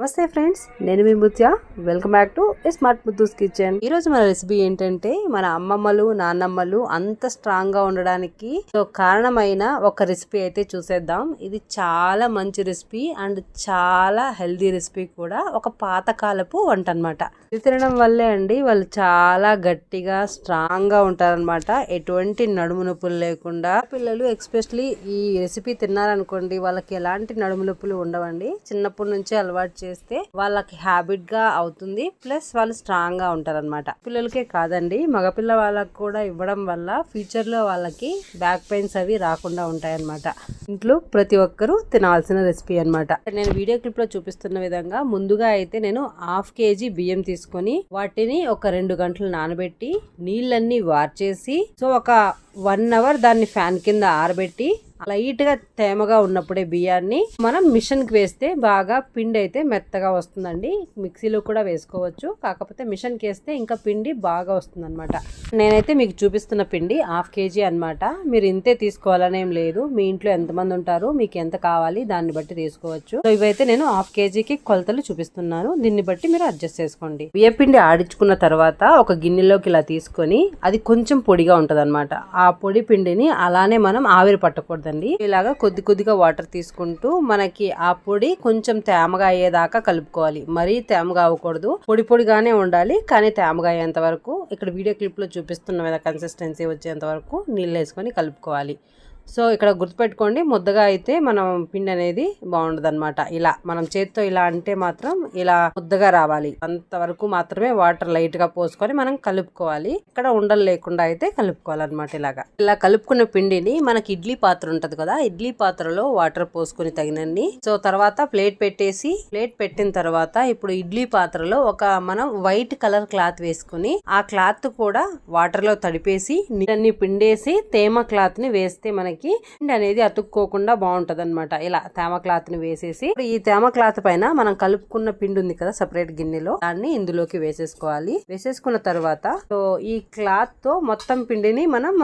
నమస్తే ఫ్రెండ్స్, నేను మీ Muthya. Welcome back to smart Muthu's kitchen. ఈ రోజు మన రెసిపీ ఏంటంటే మన అమ్మమ్మలు నాన్నమ్మలు అంత స్ట్రాంగ్ గా ఉండడానికి కారణమైన ఒక రెసిపీ అయితే చూసేద్దాం. ఇది చాలా మంచి రెసిపీ అండ్ చాలా హెల్దీ రెసిపీ కూడా. ఒక పాతకాలపు వంట అన్నమాట. ఇది తినడం వల్లే అండి వాళ్ళు చాలా గట్టిగా స్ట్రాంగ్ గా ఉంటారనమాట. ఎటువంటి నడుము నొప్పులు లేకుండా. పిల్లలు ఎక్స్పెషలీ ఈ రెసిపీ తిన్నారనుకోండి, వాళ్ళకి ఎలాంటి నడుము నొప్పులు ఉండవండి. చిన్నప్పటి నుంచే అలవాటు చేస్తే వాళ్ళకి హ్యాబిట్ గా అవుతుంది. ప్లస్ వాళ్ళు స్ట్రాంగ్ గా ఉంటారనమాట. పిల్లలకే కాదండి, మగపిల్ల వాళ్ళకి కూడా ఇవ్వడం వల్ల ఫ్యూచర్ లో వాళ్ళకి బ్యాక్ పెయిన్స్ అవి రాకుండా ఉంటాయన్నమాట. ఇంట్లో ప్రతి ఒక్కరూ తినాల్సిన రెసిపీ అన్నమాట. నేను వీడియో క్లిప్ లో చూపిస్తున్న విధంగా ముందుగా అయితే నేను 1/2 kg బియ్యం తీసుకొని వాటిని ఒక 2 గంటలు నానబెట్టి నీళ్ళన్నీ వార్చేసి ఒక 1 hour దాన్ని ఫ్యాన్ కింద ఆరబెట్టి లైట్ గా తేమగా ఉన్నప్పుడే బియ్యాన్ని మనం మిషన్ కి వేస్తే బాగా పిండి అయితే మెత్తగా వస్తుందండి. మిక్సీలో కూడా వేసుకోవచ్చు, కాకపోతే మిషన్ కి వేస్తే ఇంకా పిండి బాగా వస్తుంది అనమాట. నేనైతే మీకు చూపిస్తున్న పిండి 1/2 kg అనమాట. మీరు ఇంతే తీసుకోవాలనేం లేదు. మీ ఇంట్లో ఎంతమంది ఉంటారు, మీకు ఎంత కావాలి దాన్ని బట్టి తీసుకోవచ్చు. సో ఇవైతే నేను 1/2 kgకి కొలతలు చూపిస్తున్నాను. దీన్ని బట్టి మీరు అడ్జస్ట్ చేసుకోండి. బియ్య పిండి ఆడించుకున్న తర్వాత ఒక గిన్నెలోకి ఇలా తీసుకొని, అది కొంచెం పొడిగా ఉంటది అనమాట. ఆ పొడి పిండిని అలానే మనం ఆవిరి పట్టకూడదు. ఇలాగా కొద్దిగా వాటర్ తీసుకుంటూ మనకి ఆ పొడి కొంచెం తేమగా అయ్యేదాకా కలుపుకోవాలి. మరీ తేమగా అవ్వకూడదు, పొడిగానే ఉండాలి. కానీ తేమగా అయ్యేంత వరకు, ఇక్కడ వీడియో క్లిప్ లో చూపిస్తున్న కన్సిస్టెన్సీ వచ్చేంత వరకు నీళ్ళు వేసుకొని కలుపుకోవాలి. సో ఇక్కడ గుర్తుపెట్టుకోండి, ముద్దగా అయితే మనం పిండి అనేది బాగుండదు అనమాట. ఇలా మనం చేతితో ఇలా అంటే మాత్రం ఇలా ముద్దగా రావాలి. అంతవరకు మాత్రమే వాటర్ లైట్ గా పోసుకొని మనం కలుపుకోవాలి. ఇక్కడ ఉండలు లేకుండా అయితే కలుపుకోవాలన్నమాట. ఇలా కలుపుకున్న పిండిని మనకి ఇడ్లీ పాత్ర ఉంటది కదా, ఇడ్లీ పాత్రలో వాటర్ పోసుకొని తగినన్ని. సో తర్వాత ప్లేట్ పెట్టిన తర్వాత ఇప్పుడు ఇడ్లీ పాత్రలో మనం వైట్ కలర్ క్లాత్ వేసుకుని ఆ క్లాత్ కూడా వాటర్ లో తడిపేసి నీళ్ళన్ని పిండేసి తేమ క్లాత్ ని వేస్తే మనకి పిండి అనేది అతుక్కోకుండా బాగుంటది అనమాట. ఇలా తేమ క్లాత్ ని వేసేసి ఈ తేమ క్లాత్ పైన మనం కలుపుకున్న పిండి ఉంది కదా సెపరేట్ గిన్నెలో, దాన్ని ఇందులోకి వేసేసుకోవాలి. వేసేసుకున్న తర్వాత ఈ క్లాత్ తో మొత్తం పిండిని మనం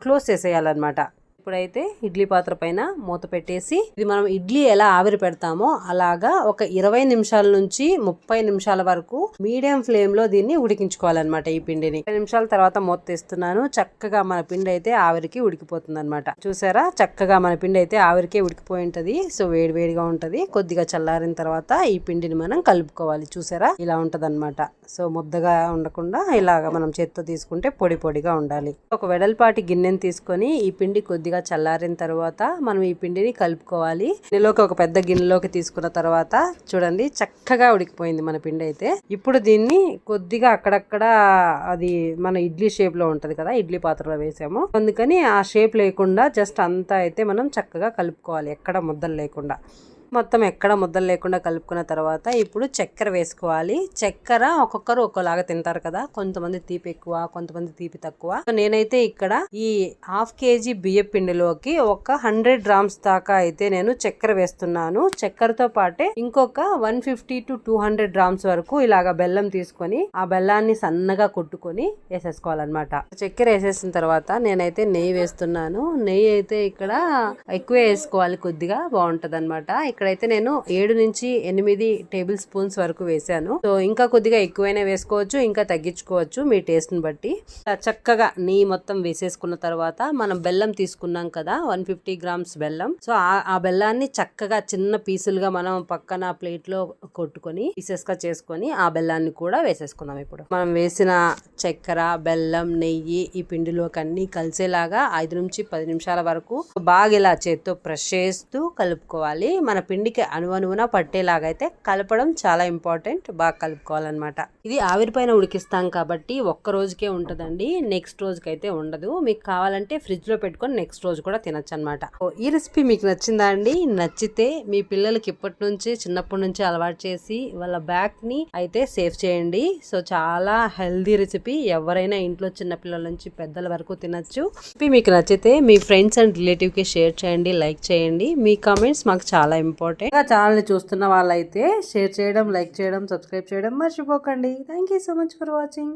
క్లోజ్ చేసేయాలన్నమాట. ఇప్పుడైతే ఇడ్లీ పాత్ర పైన మూత పెట్టేసి, ఇది మనం ఇడ్లీ ఎలా ఆవిరి పెడతామో అలాగా ఒక 20 నిమిషాల నుంచి 30 నిమిషాల వరకు మీడియం ఫ్లేమ్ లో దీన్ని ఉడికించుకోవాలన్నమాట. ఈ పిండిని 20 నిమిషాల తర్వాత మూత తీస్తున్నాను. చక్కగా మన పిండి అయితే ఆవిరికి ఉడికిపోతుంది అనమాట. చూసారా, చక్కగా మన పిండి అయితే ఆవిరికే ఉడికిపోయి ఉంటది. సో వేడిగా ఉంటది. కొద్దిగా చల్లారిన తర్వాత ఈ పిండిని మనం కలుపుకోవాలి. చూసారా, ఇలా ఉంటది అనమాట. సో ముద్దగా ఉండకుండా ఇలాగా మనం చేత్తో తీసుకుంటే పొడిగా ఉండాలి. ఒక వెడల్పాటి గిన్నెని తీసుకొని ఈ పిండి కొద్దిగా చల్లారిన తర్వాత మనం ఈ పిండిని కలుపుకోవాలి. గిన్నెలోకి ఒక పెద్ద గిన్నెలోకి తీసుకున్న తర్వాత చూడండి, చక్కగా ఉడికిపోయింది మన పిండి అయితే. ఇప్పుడు దీన్ని కొద్దిగా అక్కడక్కడ అది మన ఇడ్లీ షేప్ లో ఉంటది కదా, ఇడ్లీ పాత్రలో వేసాము, అందుకని ఆ షేప్ లేకుండా జస్ట్ అంతా అయితే మనం చక్కగా కలుపుకోవాలి, ఎక్కడ ముద్దలు లేకుండా. మొత్తం ఎక్కడ ముద్దలు లేకుండా కలుపుకున్న తర్వాత ఇప్పుడు చక్కెర వేసుకోవాలి. చక్కెర ఒక్కొక్కరు ఒక్కోలాగా తింటారు కదా, కొంతమంది తీపి ఎక్కువ, కొంతమంది తీపి తక్కువ. నేనైతే ఇక్కడ ఈ 1/2 kg బియ్య పిండిలోకి ఒక 100 grams దాకా అయితే నేను చక్కెర వేస్తున్నాను. చక్కెరతో పాటే ఇంకొక 150 to 200 grams వరకు ఇలాగా బెల్లం తీసుకొని ఆ బెల్లాన్ని సన్నగా కొట్టుకొని వేసేసుకోవాలన్నమాట. చక్కెర వేసేసిన తర్వాత నేనైతే నెయ్యి వేస్తున్నాను. నెయ్యి అయితే ఇక్కడ ఎక్కువ వేసుకోవాలి, కొద్దిగా బాగుంటది అనమాట. ఇక్కడైతే నేను 7 నుంచి 8 టేబుల్ స్పూన్స్ వరకు వేసాను. సో ఇంకా కొద్దిగా ఎక్కువైనా వేసుకోవచ్చు, ఇంకా తగ్గించుకోవచ్చు మీ టేస్ట్ ని బట్టి. చక్కగా నెయ్యి మొత్తం వేసేసుకున్న తర్వాత మనం బెల్లం తీసుకున్నాం కదా, 150 grams బెల్లం. సో ఆ బెల్లాన్ని చక్కగా చిన్న పీసులుగా మనం పక్కన ప్లేట్ లో కొట్టుకొని పీసెస్ గా చేసుకొని ఆ బెల్లాన్ని కూడా వేసేసుకుందాం. ఇప్పుడు మనం వేసిన చక్కెర, బెల్లం, నెయ్యి ఈ పిండిలోకి అన్ని కలిసేలాగా 5 నుంచి 10 నిమిషాల వరకు బాగా ఇలా చేత్తో ప్రెస్ చేస్తూ కలుపుకోవాలి. మన పిండికి అణువణువున పట్టేలాగా అయితే కలపడం చాలా ఇంపార్టెంట్. బాగా కలుపుకోవాలన్నమాట. ఇది ఆవిరి పైన ఉడికిస్తాం కాబట్టి ఒక్క రోజుకే ఉంటదండి, నెక్స్ట్ రోజుకి అయితే ఉండదు. మీకు కావాలంటే ఫ్రిడ్జ్ లో పెట్టుకొని నెక్స్ట్ రోజు కూడా తినొచ్చు అనమాట. ఈ రెసిపీ మీకు నచ్చిందా అండి? నచ్చితే మీ పిల్లలకి చిన్నప్పటి నుంచి అలవాటు చేసి వాళ్ళ బ్యాక్ ని అయితే సేవ్ చేయండి. సో చాలా హెల్దీ రెసిపీ, ఎవరైనా ఇంట్లో చిన్న పిల్లల నుంచి పెద్దల వరకు తినొచ్చు. రెసిపీ మీకు నచ్చితే మీ ఫ్రెండ్స్ అండ్ రిలేటివ్ కి షేర్ చేయండి, లైక్ చేయండి. మీ కామెంట్స్ మాకు చాలా ఇంపార్టెంట్. ఛానల్ ని చూస్తున్న వాళ్ళైతే షేర్ చేయడం, లైక్ చేయడం, సబ్స్క్రైబ్ చేయడం మర్చిపోకండి. Thank you so much for watching.